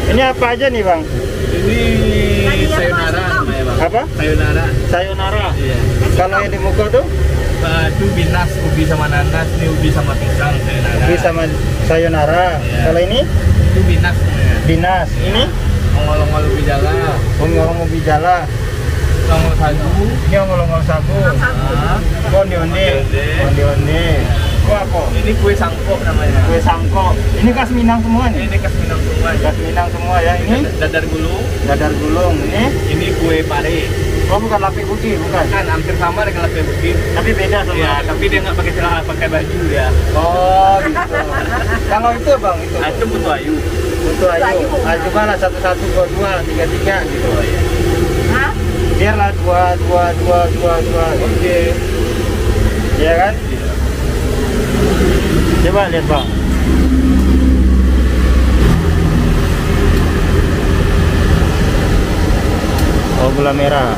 Ini apa aja nih Bang? Ini sayonara namanya Bang. Apa? Sayonara. Sayonara. Iya. Kalau yang di muka tuh? Itu binas, ubi sama nanas, ini ubi sama pisang, sayonara. Ubi sama sayonara. Iya. Kalau ini? Itu binas namanya. Binas. Ini? Ongol-ongol ubi jala. Ongol-ongol ubi jala. Ongol sagu. Ini ongol-ongol sagu. Onde-onde. Onde-onde. Itu apa? Ini kue sangkok namanya. Kue sangkok. Ini khas Minang semua nih? Ini khas Minang semua. Khas Minang semua ya. Ini? Dadar gulung. Dadar gulung. Ini kue pare. Oh, bukan lapis putih, bukan? Kan hampir sama dengan lapis putih. Tapi beda sama. Ya, tapi dia nggak pakai celana, pakai baju ya. Oh, gitu. Kalau itu Bang, itu? Itu butuh ayu. Butuh ayu. Ayu mana? 1, 1, 2, 2, 3, 3 gitu. Oh, iya. Hah? Biarlah 2, 2, 2, 2, 2. Oke. Iya kan? Iya. Coba lihat Bang. Oh, gula merah.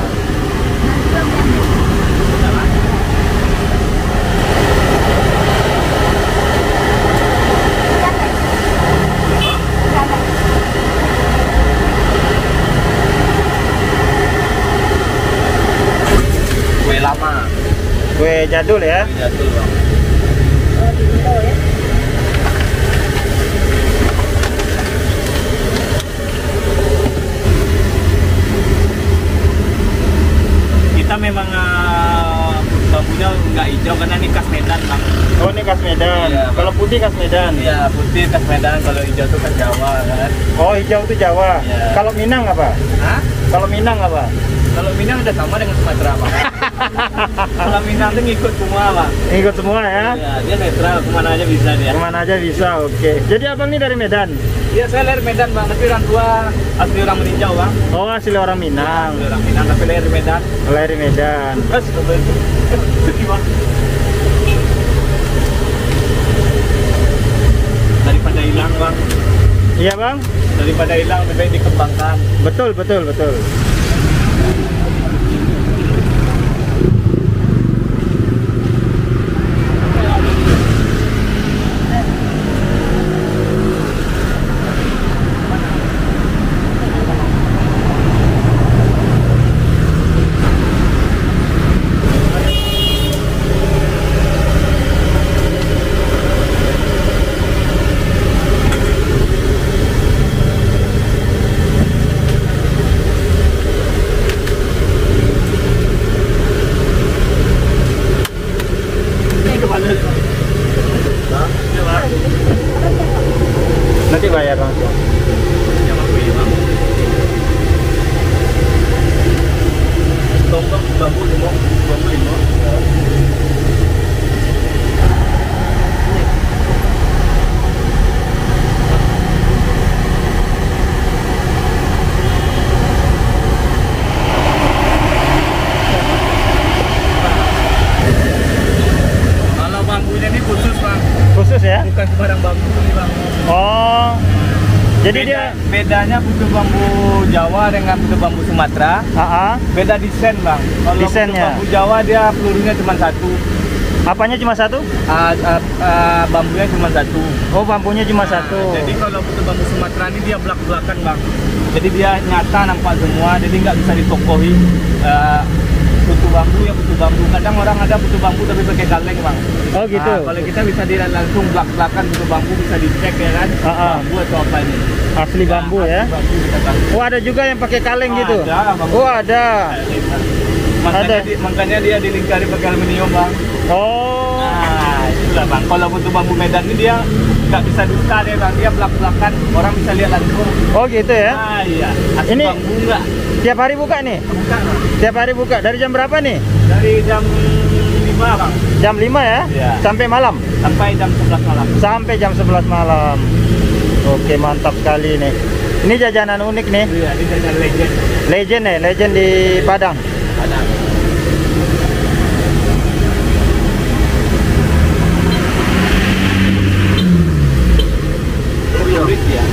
Kue lama. Kue jadul ya? Kue jadul Bang. Oh, di Indo ya. Kita memang bambunya nggak hijau karena ini khas Medan Bang. Oh, ini khas Medan. Iya, Kalau putih khas Medan. Iya, putih khas Medan, kalau hijau itu khas Jawa kan. Oh, hijau itu Jawa. Iya. Kalau Minang apa? Hah? Kalau Minang apa? Kalau Minang udah sama dengan Sumatera Bang. Kalau Minang tuh ngikut semua Bang. Ikut semua ya? Iya, dia netral, kemana aja bisa dia. Kemana aja bisa, oke. Jadi abang ini dari Medan? Iya, saya lahir Medan Bang, tapi orang tua asli orang Meninjau Bang. Oh, asli orang Minang. Asli orang Minang, tapi lahir di Medan. Lahir di Medan. Terus, sedih Bang. Daripada hilang Bang, Iya Bang? daripada hilang lebih baik dikembangkan. Betul, betul, betul. Nanti bayar langsung. Bambu limau. Kalau bambunya ini khusus Bang, Khusus ya? bukan sembarang bambu nih Bang. Oh. Jadi bedanya putu bambu Jawa dengan putu bambu Sumatera. Beda desain Bang. Kalau Desainnya. putu bambu Jawa dia pelurunya cuma satu. Apanya cuma satu? Bambunya cuma satu. Oh, bambunya cuma satu. Jadi kalau putu bambu Sumatera ini dia belak-belakan Bang. Jadi dia nyata nampak semua. Jadi nggak bisa ditokohi. Putu bambu ya putu bambu. Kadang orang ada putu bambu tapi pakai kaleng Bang. Oh gitu. Kalau kita bisa dilihat langsung belak-belakan putu bambu, bisa dicek ya kan. Bambu atau apa ini? Asli bambu ya. Asli bambu kita tahu. Oh, ada juga yang pakai kaleng gitu. Ada, Bang. Oh, ada. Makanya dia dilingkari pakai aluminium Bang. Oh. Nah, itulah Bang. Kalau putu bambu Medan ini dia nggak bisa dusta deh Bang. Dia belak-belakan, orang bisa lihat langsung. Oh gitu ya. Ah iya. Asli Ini bambu nggak? tiap hari buka nih? Buka Bang. Tiap hari buka. Dari jam berapa nih? Dari jam 5 Bang. Jam 5 ya? Iya. Sampai malam? Sampai jam 11 malam. Sampai jam 11 malam. Oke, mantap sekali nih. Ini jajanan unik nih. Iya, ini jajan legend. Legend ya, legend di Padang. Ada. Unik ya.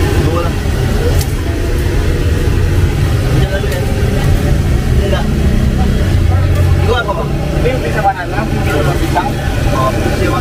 Enggak. Itu apa Bang? Ini bisa banana, bisa pisang. Oh, siapa?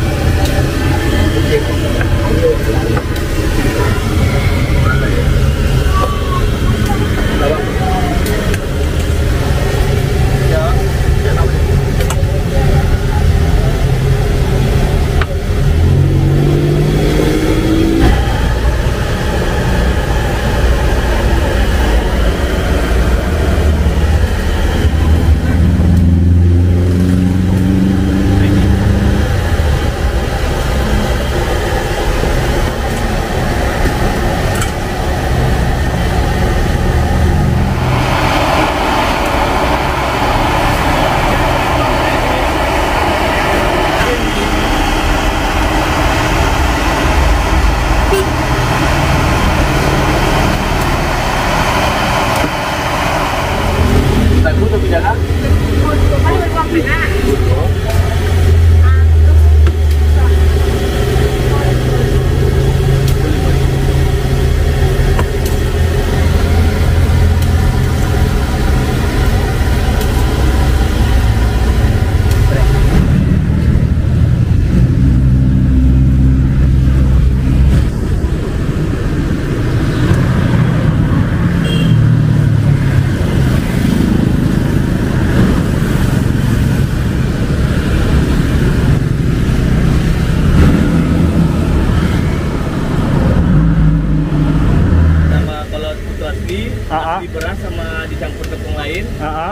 asli beras sama dicampur tepung lain,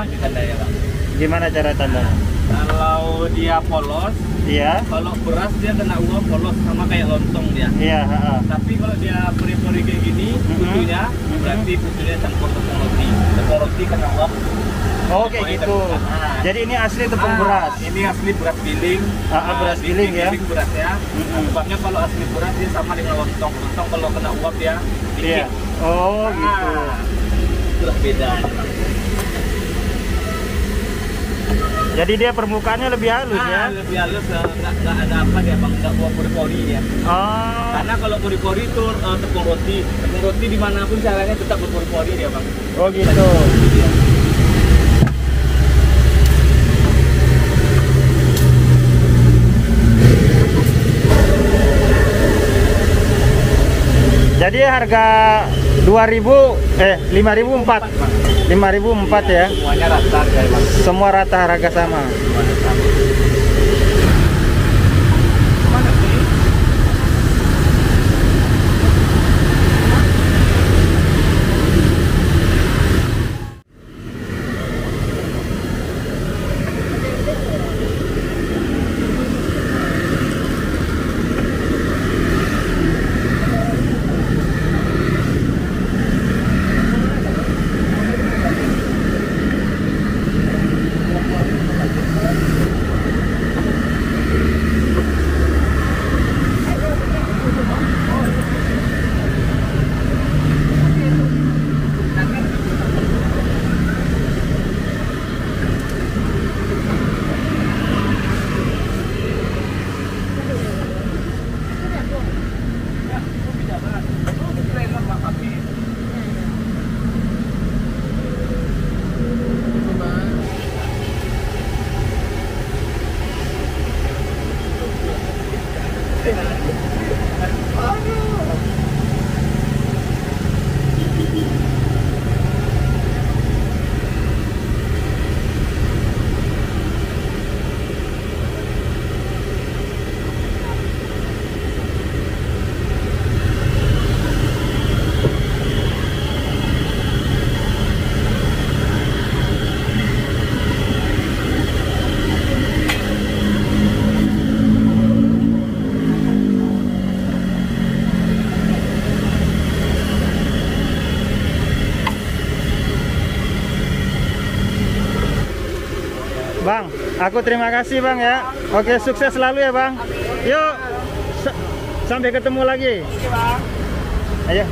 ditanda ya Bang. Gimana cara tanda? Kalau dia polos, Iya. kalau beras dia kena uap polos sama kayak lontong dia. Iya, Tapi kalau dia peri-peri kayak gini, putunya berarti putunya campur tepung roti. Tepung roti kena uap. Oh, kayak gitu. Jadi ini asli tepung beras. Ini asli beras giling. Beras giling ya. Giling berasnya. Sebabnya kalau asli beras dia sama dengan lontong. Lontong kalau kena uap dia Iya. Oh, gitu. Itulah beda. Jadi dia permukaannya lebih halus ya? Lebih halus, nggak ada apa dia Bang, nggak buat pori-pori dia. Oh. Karena kalau pori-pori itu tepung roti. Tepung roti dimanapun caranya tetap berpori-pori dia Bang. Oh gitu. Jadi harga 5.004 ya. Semuanya rata harga Bang. Semua rata harga sama. Semuanya sama. Mana sih? Bang, aku terima kasih Bang ya. Oke, sukses selalu ya Bang. Yuk, sampai ketemu lagi. Oke Bang. Ayo.